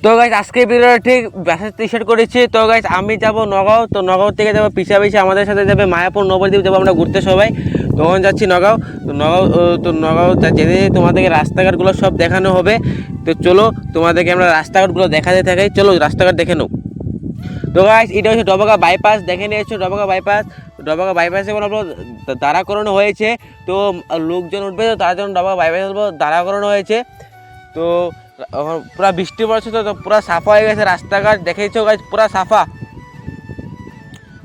তো গাইজ আজকে ভিডিওটা ঠিক বাসা টি-শার্ট করেছি। তো গাইজ আমি যাব নগাঁও, তো নগাঁও থেকে যাবো পিছাপিছি আমাদের সাথে যাবে মায়াপুর নবদ্বীপ যাবো আমরা ঘুরতে সবাই। তখন যাচ্ছি নগাঁও। তো নগাঁও যেতে তোমাদেরকে রাস্তাঘাটগুলো সব দেখানো হবে। তো চলো তোমাদেরকে আমরা রাস্তাঘাটগুলো দেখাতে থাকি, চলো রাস্তাঘাট দেখে নাও। তো গাইজ এটা হচ্ছে ডবগা বাইপাস, দেখে নিয়েছো ডবগা বাইপাস। ডবগা বাইপাসে কোনো দাঁড়া করানো হয়েছে, তো লোকজন উঠবে, তো তার জন্য ডবগা বাইপাস দাঁড়া করানো হয়েছে। তো পুরা বৃষ্টি পড়ছে, তো পুরা সাফা হয়ে গেছে রাস্তাঘাট, দেখেছো গাইজ পুরা সাফা।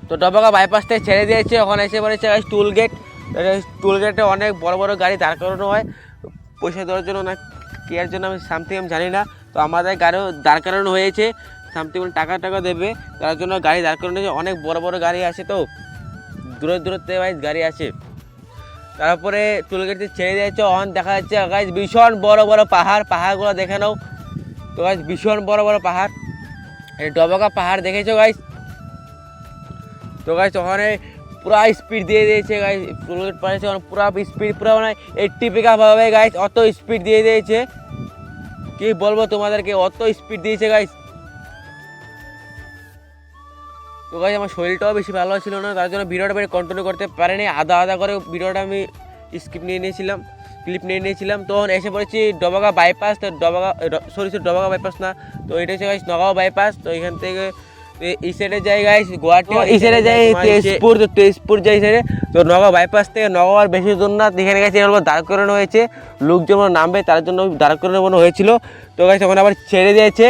তো ডবগা বাইপাস থেকে ছেড়ে দিয়েছে, ওখানে এসে পড়েছে গাইজ টুল গেট। টুল গেটে অনেক বড় বড় গাড়ি দাঁড় করানো হয় পয়সা দেওয়ার জন্য না কি এর জন্য আমি সামথিং আমি জানি না। তো আমাদের গাড়িও দাঁড় করানো হয়েছে, সামথিং টাকা দেবে তার জন্য গাড়ি দাঁড় করানো হয়েছে। অনেক বড় বড় গাড়ি আছে, তো দূরত্বে গাইজ গাড়ি আছে। তারপরে টুলগেটে ছেড়ে দিয়েছে, অন দেখা যাচ্ছে গাইজ ভীষণ বড় বড় পাহাড়গুলো দেখে নাও। তো গাইজ ভীষণ বড় বড় পাহাড়, এই ডবগা পাহাড় দেখেছো গাইজ। তো গাইজ ওখানে পুরা স্পিড দিয়ে দিয়েছে গাইজ, টুলগেট পাড়েছে পুরা স্পিড, পুরো মানে 80 পিকআপ হবে গাইজ, অত স্পিড দিয়ে দিয়েছে কি বলবো তোমাদেরকে, অত স্পিড দিয়েছে গাইজ। তো গাইজ আমার শরীরটাও বেশি ভালো ছিল না, তার জন্য ভিডিওটা বেশি কন্টিনিউ করতে পারিনি, আধা করে ভিডিওটা আমি ক্লিপ নিয়ে নিয়েছিলাম। তখন এসে পড়েছি ডবগা বাইপাস। তো ডবগা বাইপাস না, তো এটা হচ্ছে গাইজ নগাঁও বাইপাস। তো এখান থেকে এই সাইডে যাই গাইজ গুয়াহাটি, এই সাইডে যাই তেজপুর যাই সাইডে। তো নগাঁও বাইপাস থেকে নগাঁও আর বেশি দূর না, এখানে গেছে দাঁড় করানো হয়েছে, লোকজন নামবে তার জন্য দাঁড় করানো হয়েছিল। তো গাইজ তখন আবার ছেড়ে দিয়েছে,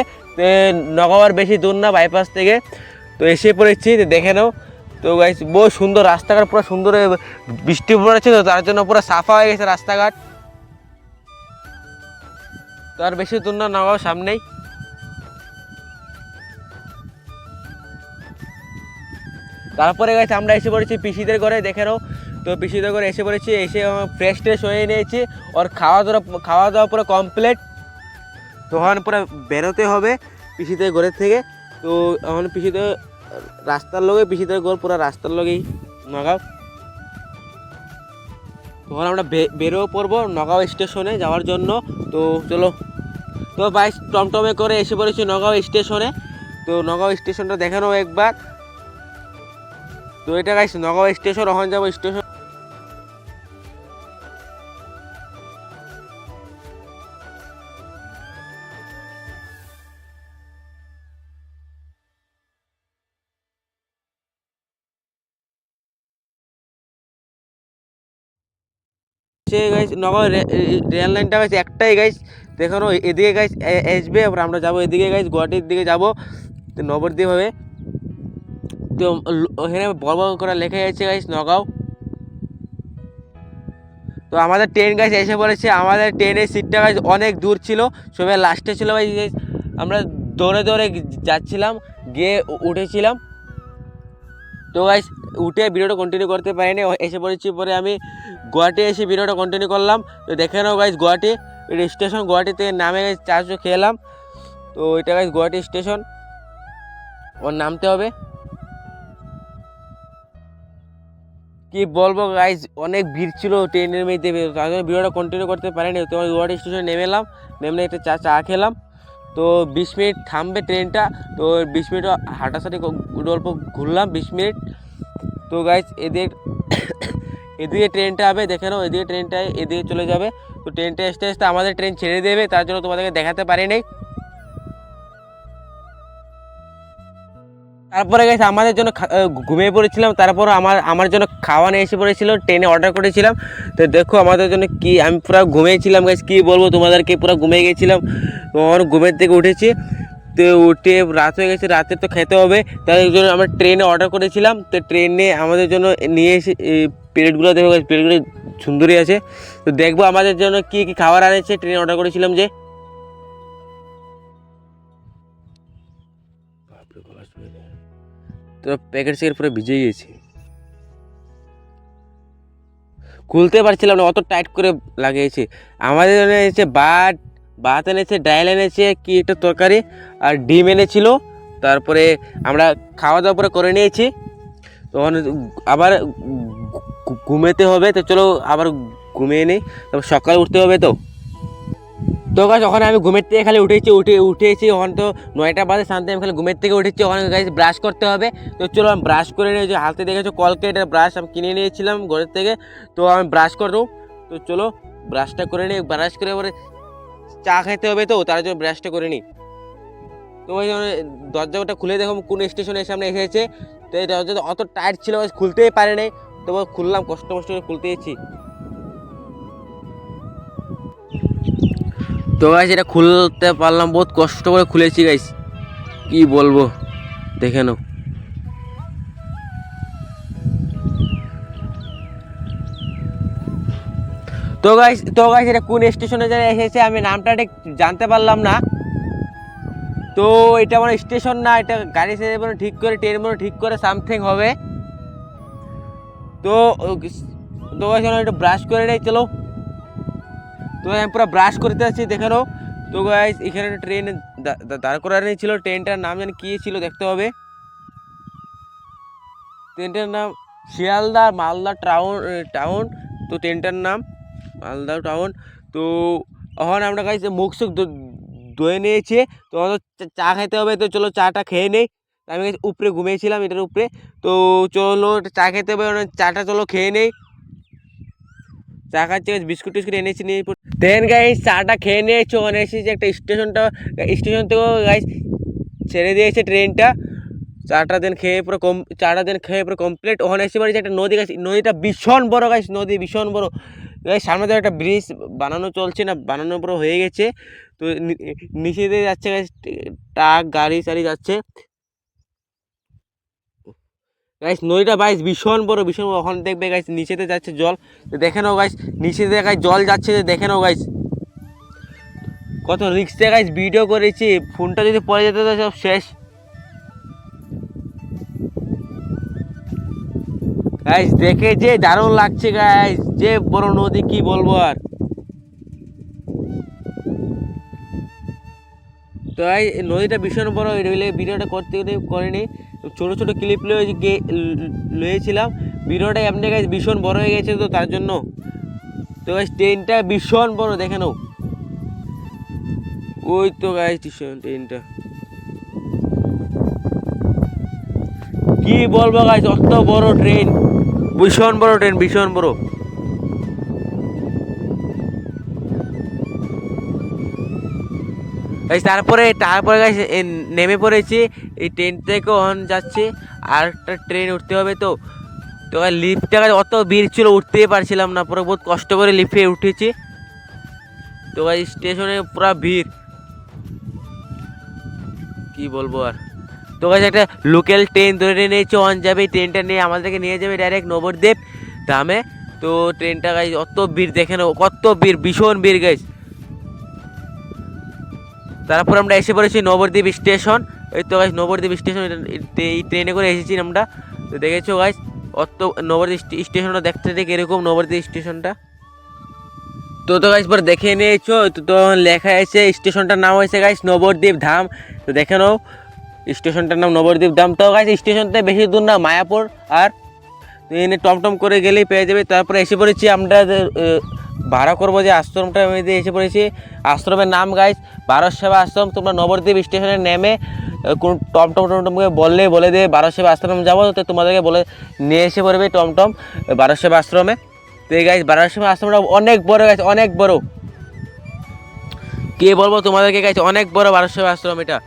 নগাঁও আর বেশি দূর না বাইপাস থেকে। তো এসে পড়েছি, দেখে নাও। তো গাইজ বহু সুন্দর রাস্তাঘাট, পুরো সুন্দর, বৃষ্টি পড়েছে তো তার জন্য পুরো সাফা হয়ে গেছে রাস্তাঘাট। তো আর বেশি দূর না, নগাঁও সামনেই। তারপরে গাইজ আমরা এসে পড়েছি পিসিদের ঘরে, দেখে নাও। তো পিসিদের ঘরে এসে পড়েছি, এসে ফ্রেশ হয়ে নিয়েছি, ওর খাওয়া দাওয়া পুরো কমপ্লিট। তখন পুরো বেরোতে হবে পিসিদের ঘরের থেকে। তো এখন পিসিদের রাস্তার লগে, পিসিদের ঘর পুরো রাস্তার লগেই নগাঁও। তখন আমরা বেরোও পড়বো নগাঁও স্টেশনে যাওয়ার জন্য। তো চলো, তো বাইক টমটমে করে এসে পড়েছি নগাঁও স্টেশনে। তো নগাঁও স্টেশনটা দেখানো একবার। তো এটা গাইস নগাঁও স্টেশন, ওখানে যাবো স্টেশন। সে গাইস নগাঁও রেল লাইনটা গাইস একটাই গাইস দেখানো, এদিকে গাইস আসবে, এবার আমরা যাবো এদিকে গাইস গুয়াহাটির দিকে যাবো, তো নবদ্বীপ হবে। তো ওখানে বড় করে লেখা আছে গাইস নগাঁও। তো আমাদের ট্রেন গাইস এসে পড়েছে, আমাদের ট্রেনের সিটটা গাইস অনেক দূর ছিল, সবাই লাস্টে ছিল গাইস। আমরা দৌড়ে যাচ্ছিলাম, গিয়ে উঠেছিলাম। তো গাইস উঠে ভিডিওটা কন্টিনিউ করতে পারিনি, এসে পড়েছি পরে আমি গুয়াহাটি এসে ভিডিওটা কন্টিনিউ করলাম। তো দেখে নাও গাইস গুয়াহাটি স্টেশন, গুয়াহাটিতে নামে গাইস চার্জও খেলাম। তো এটা গাইস গুয়াহাটি স্টেশন, ওর নামতে হবে। কি বলবো গাইজ, অনেক ভিড় ছিল ট্রেনের মধ্যে, তার জন্য ভিডিওটা কন্টিনিউ করতে পারিনি। তো আমি গুয়াহাটি স্টেশনে নেমে একটা চা খেলাম। তো 20 মিনিট থামবে ট্রেনটা, তো 20 মিনিট হাঁটাছাটি অল্প ঘুরলাম 20 মিনিট। তো গাইজ এদিকে ট্রেনটা হবে, দেখে নাও এদিকে ট্রেনটা এদিকে চলে যাবে। তো ট্রেনটা আসতে আমাদের ট্রেন ছেড়ে দেবে, তার জন্য তোমাদেরকে দেখাতে পারিনি। তারপরে গেছে আমাদের জন্য ঘুমিয়ে পড়েছিলাম, তারপর আমার জন্য খাওয়া নিয়ে এসে পড়েছিল, ট্রেনে অর্ডার করেছিলাম। তো দেখো আমাদের জন্য কি, আমি পুরো ঘুমিয়েছিলাম গাইস, কী বলবো তোমাদেরকে, পুরো ঘুমিয়ে গেছিলাম। তো আমার ঘুমের থেকে উঠেছি, তো উঠে রাত হয়ে গেছে, রাতে তো খেতে হবে, তাই জন্য আমরা ট্রেনে অর্ডার করেছিলাম। তো ট্রেনে আমাদের জন্য নিয়ে এসে প্লেটগুলো দেখো গাইস, প্লেটগুলো সুন্দরই আছে। তো দেখবো আমাদের জন্য কী কী খাবার আনেছে, ট্রেনে অর্ডার করেছিলাম যে। তো প্যাকেট পুরো ভিজে গিয়েছে, খুলতে পারছিলাম না, অত টাইট করে লাগিয়েছে। আমাদের জন্য এনেছে ভাত এনেছে, ডাল এনেছে, কি একটা তরকারি, আর ডিম এনেছিল। তারপরে আমরা খাওয়া দাওয়া পরে করে নিয়েছি, তখন আবার ঘুমেতে হবে। তো চলো আবার ঘুমিয়ে নিই, তারপর সকালে উঠতে হবে। তো তো গাছ ওখানে আমি ঘুমের থেকে খালি উঠেছি ওখানে তো 9টা বাজে শান্তি আমি খালি ঘুমের থেকে উঠেছি ওখানে গাছ ব্রাশ করতে হবে। তো চলো আমি ব্রাশ করে নিয়ে যে হাতে দেখেছো কলকেটের ব্রাশ আমি কিনে নিয়েছিলাম ঘরের থেকে, তো আমি ব্রাশ করবো। তো চলো ব্রাশটা করে নিই, ব্রাশ করে এবারে চা খেতে হবে, তো তার জন্য ব্রাশটা করে নিই। তো ওই দরজাটা খুলে দেখো কোন স্টেশনের সামনে এসেছে। তো এই দরজাটা অত টাইট ছিল খুলতেই পারে নাই, তো খুললাম কষ্ট করে খুলতেছি। তো গাইস এটা খুলতে পারলাম, বহুত কষ্ট করে খুলেছি গাইস, কি বলবো দেখে নাও। তো গাইস এটা কোন স্টেশনে যেন এসেছে আমি নামটা ঠিক জানতে পারলাম না। তো এটা মানে স্টেশন না, এটা গাড়ি সে মানে ঠিক করে ট্রেন মানে ঠিক করে সামথিং হবে। তো তো গাইস একটু ব্রাশ করে নেই চলো। তো আমি পুরো ব্রাশ করতে যাচ্ছি দেখে নাও। তো গাইস এখানে একটা ট্রেন দাঁড় করানো ছিল, ট্রেনটার নাম জানি কী ছিল দেখতে হবে। ট্রেনটার নাম শিয়ালদা মালদা টাউন। তো ট্রেনটার নাম মালদা টাউন। তো এখন আমরা গাইস মুখ সুখ ধুয়ে নিয়েছে, তো আমাদের চা খেতে হবে। তো চলো চাটা খেয়ে নেই। আমি উপরে ঘুমিয়েছিলাম এটার উপরে, তো চলো চা খেতে হবে, চাটা চলো খেয়ে নেই। চা খাচ্ছি বিস্কুট টিস্কুট এনেছি নিয়ে দেন গাইস চাটা খেয়ে নিয়েছি। ওখানে এসেছি একটা স্টেশন থেকেও গাইস ছেড়ে দিয়েছে ট্রেনটা। চাটা দিন খেয়ে পুরো কমপ্লিট। ওখানে এসে পড়েছে একটা নদী গাছ, নদীটা ভীষণ বড় গাইস, নদী ভীষণ বড় গাইস। সামনে তো একটা ব্রিজ বানানো চলছে না, বানানোর পর হয়ে গেছে। তো নিচে দিয়ে যাচ্ছে গাইস ট্রাক গাড়ি সারি যাচ্ছে গাইস। নদীটা গাইস ভীষণ বড় ওখানে দেখবে গাইস নিচেতে যাচ্ছে জল, তো দেখে নাও গাইস নিচেতে গাইস জল যাচ্ছে, দেখে নাও গাইস। কত রিক্সে গাইস ভিডিও করেছি, ফোনটা যদি পড়ে যেত তো সব শেষ গাইস। দেখে যে দারুণ লাগছে গাইস, যে বড় নদী কি বলবো আর। তো এই নদীটা ভীষণ বড়, ভিডিওটা করিনি, ছোটো ছোটো ক্লিপ লয়েছিলাম। ভিডিওটা এমনি গাইস ভীষণ বড় হয়ে গেছে, তো তার জন্য। তো গাইস ট্রেনটা ভীষণ বড় দেখে নাও, ওই তো গাইস ট্রেনটা কি বলবো গাইস, অত বড় ট্রেন, ভীষণ বড় ট্রেন, ভীষণ বড়। তারপরে গাইস নেমে পড়েছি, এই ট্রেন থেকে অন যাচ্ছে আর একটা ট্রেন উঠতে হবে। তো তো লিফটটা অত ভিড় ছিল উঠতেই পারছিলাম না, পুরো বহুত কষ্ট করে লিফটে উঠেছি। তো গাইস স্টেশনে পুরো ভিড়, কি বলবো আর। তো গাইস একটা লোকাল ট্রেন ধরে নিয়েছে, অন যাবে ট্রেনটা নিয়ে আমাদেরকে নিয়ে যাবে ডাইরেক্ট নবদ্বীপ ধামে। তো ট্রেনটা গাইস অত ভিড় দেখে নাও, কত ভিড়, ভীষণ ভিড় গাইস। তারপর আমরা এসে পড়েছি নবদ্বীপ স্টেশন। এই তো গাইস নবদ্বীপ স্টেশন, এই ট্রেনে করে এসেছি আমরা। তো দেখেছো গাইস অত নবদ্বীপ স্টেশনটা দেখতে ঠিক এরকম নবদ্বীপ স্টেশনটা। তো গাইস পরে দেখে নিয়েছো, তো লেখা আছে স্টেশনটার নাম হয়েছে গাইস নবদ্বীপ ধাম। তো দেখে নাও স্টেশনটার নাম নবদ্বীপ ধাম। তো গাইস স্টেশন থেকে বেশি দূর না, মায়াপুর। আর এনে টমটম করে গেলেই পেয়ে যাবে। তারপরে এসে পড়েছি আমরা ভাড়া করবো যে আশ্রমটা এসে পড়েছি। আশ্রমের নাম গাইস ভারত সেবা আশ্রম। তোমরা নবদ্বীপ স্টেশনে নেমে কোন টমটমকে বলে দিয়ে ভারত সেবা আশ্রম যাবো, তো তোমাদেরকে বলে নিয়ে এসে পড়বে টমটম ভারত সেবা আশ্রমে। তো এই গাইস ভারত সেবা আশ্রমটা অনেক বড় গাইস, অনেক বড়, কে বলবো তোমাদেরকে গাইস, অনেক বড় ভারত সেবা আশ্রম এটা।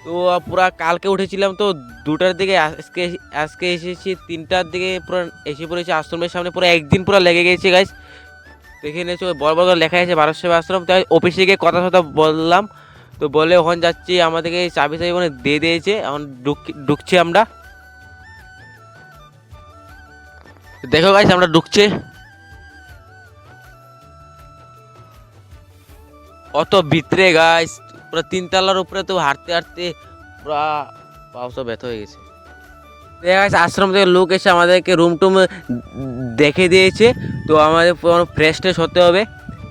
তো পুরা কালকে উঠেছিলাম তো 2টার দিকে, আজকে এসেছি 3টার দিকে, পুরো এসে পড়েছি আশ্রমের সামনে। পুরো একদিন পুরো লেগে গেছে গাইস। দেখে নিয়েছো বড় বড় লেখা আছে ভারত সেবা আশ্রম। তাই অফিসে গিয়ে কথা বললাম, তো বলে ওখানে যাচ্ছি, আমাদেরকে চাবি ওখানে দিয়ে দিয়েছে, এখন ঢুকছি আমরা। দেখো গাইস আমরা ঢুকছে, অত ভিতরে গাইস, পুরো 3 তলার উপরে। তো হাঁটতে হাঁটতে পুরা পাও সব ব্যথা হয়ে গেছে। আশ্রম থেকে লোক এসে আমাদেরকে রুম টুম দেখে দিয়েছে। তো আমাদের ফ্রেশ হতে হবে,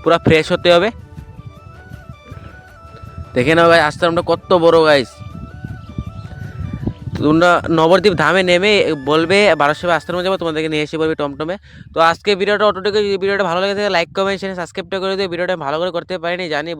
পুরো ফ্রেশ হতে হবে। দেখে নাও গাইস আশ্রমটা কত বড় গাইস। তোমরা নবদ্বীপ ধামে নেমে বলবে ভারত সেবা আশ্রমে যাবো, তোমাদেরকে নিয়ে এসে বলবে টমটমে। তো আজকে ভিডিওটা অতটুকু, ভিডিওটা ভালো লেগে থাকে লাইক কমেন্ট শেয়ার সাবস্ক্রাইবটা করে দিও। ভিডিওটা ভালো করে করতে পারিনি জানি।